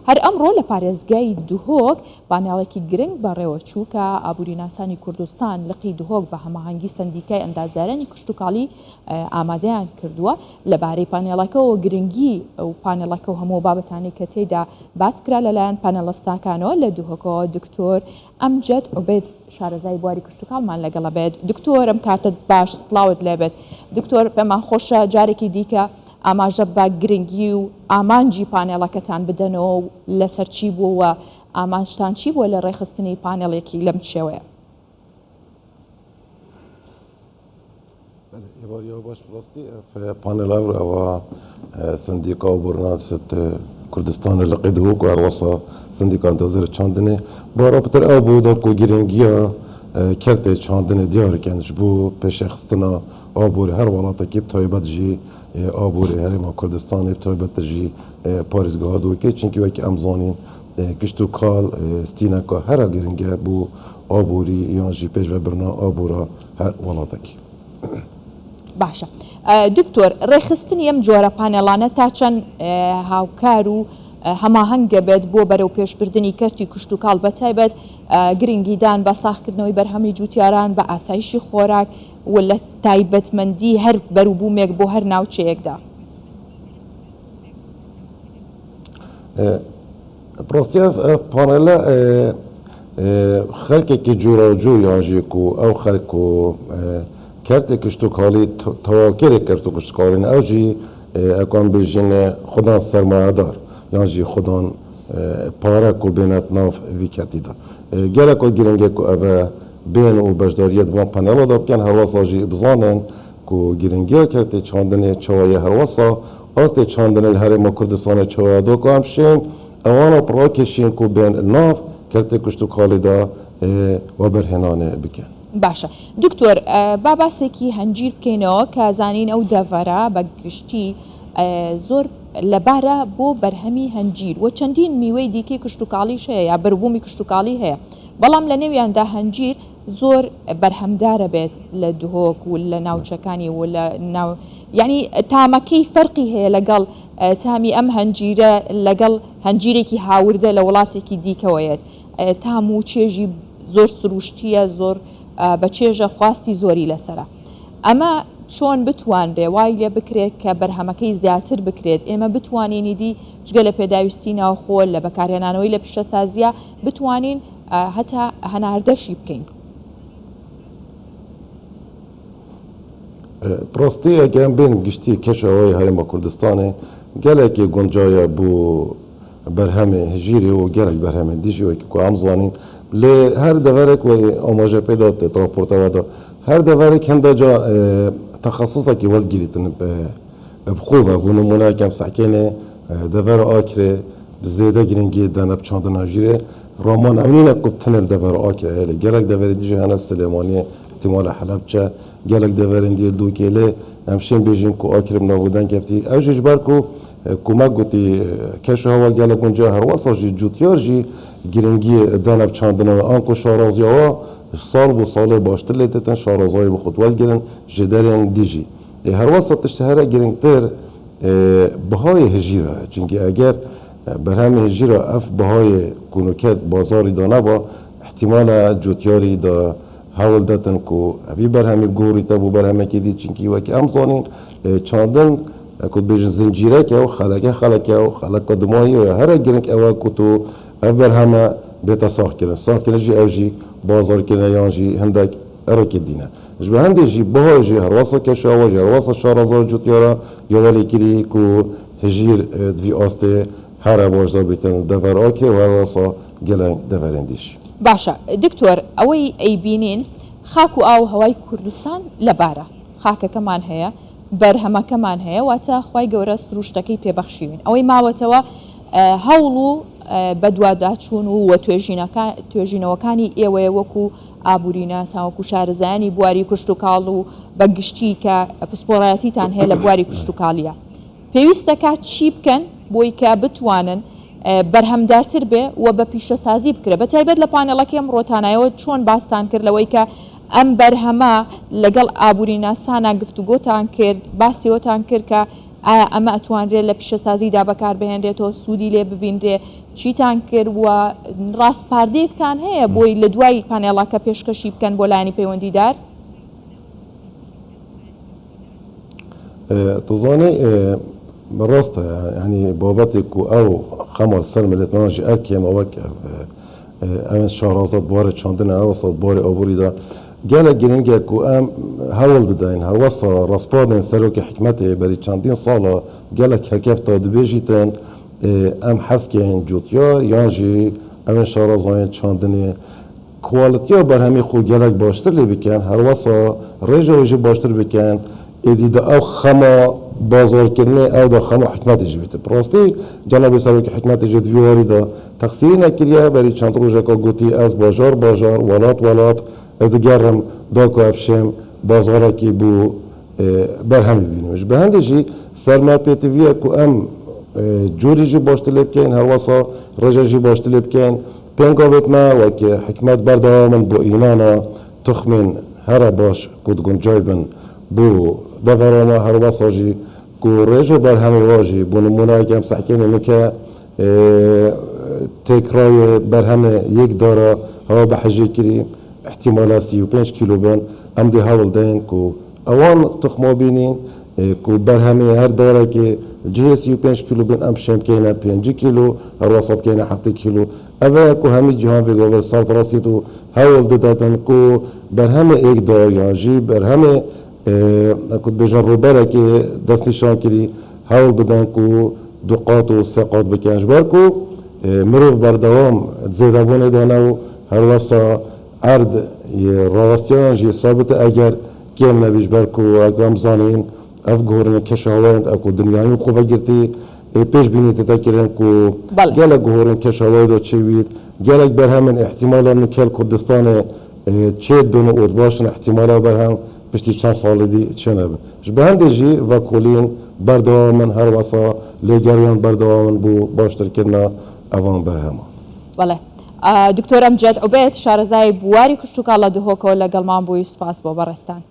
هەر ئەمڕۆ لە پارێزگای دهۆک پانێڵێکی گرنگ بەڕێوە چووکە ئابووری ناسانی کوردستان لقی دهۆک بە هەماهەنگی سندیکای ئەندازیارانی کشتتوکاڵی ئامادەیان کردووە لەبارەی پانێڵەکەەوە گرنگی و پانێڵەکە و هەموو بابەتانی کە تێدا باسکرا لەلایەن پانێڵستاکانەوە لە دهۆکەوە دکتۆر ئەمجەد عوبێد شارەزای بواری کشتتوکاڵمان لەگەڵە بێت. دکتۆر ئەم کاتت باش سڵاوت لێبێت. دکتۆر پێمان خۆشە جارێکی دیکە ئاماژە بە گرنگی و ئامانجی پانێڵەکەتان بدەنەوە و لەسەر چی بووە ئامانجتان چی بووە لە ڕێخستنی پانێڵێکی لەم شێوەیە؟ يا باش بلاستي في بانل او سنديكا وبرنامج كردستان اللي قيدوك وروصا سنديكا انتظر تشاندني بارا بتر ابو داكو جيرينجيا كرت تشاندني ديار كان جبو بشخصنا ابوري هر ولاته كيب تايبات جي ابوري هرما كردستان بتايبات جي باريس غادو كي چونكي وكي امزانين كشتو كال ستيناكا هر جيرينجيا بو ابوري يانجي بيج وبرنا ابورا هر ولاته باشە دکتۆر ڕێخستنی ئەم جۆرە پانێڵانە تا چەند هاوکار و هەماهەنگە بێت بۆ بەرەو پێشبردننی کەرتی کشتتوکاڵ بە تایبەت گرنگیدان بە ساختکردنەوەی بەرهەمی جوتیاران بە ئاسایشی خۆراک و لە تایبەتمەندی هەر بەروبوومێک بۆ هەر ناوچەیەکدا. پرۆستیا پانێلە خەڵکێکی جوراوجو یانژێک و ئەو خەڵک و كرت كشتوكالي تواكير كرتو كشتوكالي اوجي اكون بيجين خدان سرمایه دار يعني خدان پارا کو بينات ناف في كرتي دا جالكو جيرنجه كو ابا بين و بجداريت وان بانيل دا كان هرواسا جي بزانن كو جيرنجه كرتي چاندنه چوايه هرواسا است چاندنه الهرم كردستان چوايه دو کو همشين اوانا پراکشین کو بين ناف كرتي كشتوكالي دا وبرهنانه بكن. باشە دکتۆر با باسێکی هەنگیر بکەینەوە کە زانین ئەو دەڤەرە بە گشتی زۆر لەبارە بۆ بەرهەمی هەنگیر و چەندین میوەی دیکەی کشتتوکاڵیش هەیە یا بەربوومی کشتتوکاڵی هەیە بەڵام لە نێویاندا هەنگیر زۆر بەرهەمدارە بێت لە دهۆک و لە ناوچەکانی و لە ناو یعنی تامەکەی فەرقی هەیە لەگەڵ تامی ئەم هەنگیرە لەگەڵ هەنگیرێکی هاوردە لە وڵاتێکی دیکەوەیەت تام و چێژی زۆر سروشتیە زۆر بە چێژە خواستی زۆری لەسرە ئەمە چۆن بتوانرێ وای لێ بکرێت کە بەرهەمەکەی زیاتر بکرێت ئێمە بتوانینی دی جگە لە پێداویستی ناوخۆ لە بەکارهێنانەوەی لە پیشەسازیە بتوانین هەتا هەناردەشی بکەین. پرۆستی ئەگەم بین گشتی کەشەوەی هەرێمە کوردستانê gelekî guncaye bû berhemê hijîrê û gelek berhemên dijî wekî ku em zanîn lê her deverek wê amaje pêda tê transportera da her deverek henda ca texasusekî welgirîtin bixwe ve bû numunekem sehkênê devera akirê bi zêde giringiyê dene çandina jîrê raman ewnîne ku tinên devera akirê heye lê gelek deverê dijî hene Silêmaniyê ihtimala Helepçe gelek deverên diyê Dûkê lê em şên bêjin ku akirê bi navûden keftî ew jî ji ber ku كومك قلتي كشو هوا قالك ونجا هرواسا جي جوتيار جي جرينجي دانب چاندنا انكو شارازيا صال بو صال باشتر ليتن شارازاي بو خطوال جرن جدارين ديجي هرواسا تشتهر جرينتر بهای هجيره چونكي اگر برهم هجيره اف بهای كونوكات بازاري دانا با احتمال جوتياري دا حاول داتن كو ابي برهمي بگوري تبو برهمه كي دي چونكي وكي امزانين چاندن كنت بيجن زنجيرك أو خلك أو خلك قدماي وهرا جرنك أو كتو أبرهما بيتا صاح كنا جي أو جي بازار كنا يانجي هندك أرك الدينا جب هندي جي بها جي هرواسا كشوا جي هرواسا شارزار جوتيارا يوالي كري كو هجير في أستي هرا بازار بيتن دفر أكي وهرواسا جلان دفرنديش. باشا دكتور أوي أي بينين خاكو أو هواي كردستان لبارة خاكا كمان هي بەرهەمەکەمان هەیە واتە خوای گەورە سروشتەکەی پێبەخشیوین ئەوەی ماوەتەوە هەوڵ و بەدواداچوون و توێژینەوەکانی ئێوەیە وەکو ئابووری ناسان وەکو شارەزایانی بواری کشتتوکاڵ و بەگشتی کە پسپۆڕایەتیتان هەیە لە بواری کشتتوکاڵیە پێویستەکە چی بکەن بۆی کە بتوانن بەرهەمدارتر بێ و بە پیشەسازی بکرێت بە تایبەت لە پانێڵەکەی ئەم ڕۆتانایەوە چۆن باستان کرد لەوەی کە ئەم بەرهەمە لەگەڵ ئابووری ناسانە گفتوگۆتان کرد باسیەوەتان کرد کە ئایا ئەمە ئەتوانرێت لە پیشەسازیدا بەکاربهێنرێتەوە سوودی لێ ببینرێ چیتان کردووە ڕاستپاردەیەکتان هەیە بۆی لە دوای پانێڵاکە پێشکەشی بکەن بۆ لایەنی پەیوەندیدار؟ تظاني بالراسطة يعني بابتك أو خمر سلم الاتناجي أكيم أو أمن شهرازات باري شاندن أوسط باري أبوري دا جالك جنينجا كو أم هول بدين هوصا راسبادن سلوك حكمته بري شاندين صالة جالك هكيف تادبيجيتن أم حسكين جوتيار يانجي أمن شهرازات شاندني کوالتیا برهمی خو گلک باشتر لی بکن هر واسه رجا ویژه باشتر بکن ایدی او خما بازار کردن او دا خما حکمت جبیت پراستی جناب سروک حکمت جد ویواری دا تقصیری نکریه بری چند روزه که گوتی از بازار ولات ادگرم دا که افشم بازاره کی بو برهمی بینیمش به هندشی سرما پیتویه که ام جوری جی باشتر لی بکن هر واسه رجا جی باشتر لی بکن پێنگاوێت ما وەکە حکمت بەردەوامن بۆ ئینانە تخمین هەرە باش کود گونجای بن بۆ دەڤەرەمە هەروەساژی کو ڕێژە بەرهەمی واژی بۆ نمونایەکەم سەحکێنێ نکە تێکرای بەرهەمە یەک دارە هەوا بە حەژی کری احتیمالا 35 کیلو بن ئەم دێ هەوڵ دەین کو ئەوان تخما بینین کو برهمی هر داره که جه 35 کیلو بین ام شم کینه 5 کیلو هر وسط کینه 7 کیلو اوه کو همی جهان بگو سالت راسی تو هول دادن کو برهمی یک دار یا جی برهمی کو بجن روبره که دست نشان کری هول بدن کو دقات و سقات بکنش بر کو مروف بردوام زیده بونه دانه و هر وسط عرض راستیان جی ثابت اگر کم نبیش بر کو اگم زانین اف گورن کشاورند اكو دنیای خوبه گرتی پیش بینی تذکرن کو گله گورن کشاورند و چوید گله برهم احتمالا نکل کردستان چید بین اود باشن احتمالا برهم پشتی چند سال دی چنب جبهند جی و کلین بردوامن هر واسا لگریان بردوامن بو باشتر کردن اوان برهم. بله دکتور امجد عبید شارزای بواری کشتوکالا دهوکو لگل مان بوی سپاس با برستان.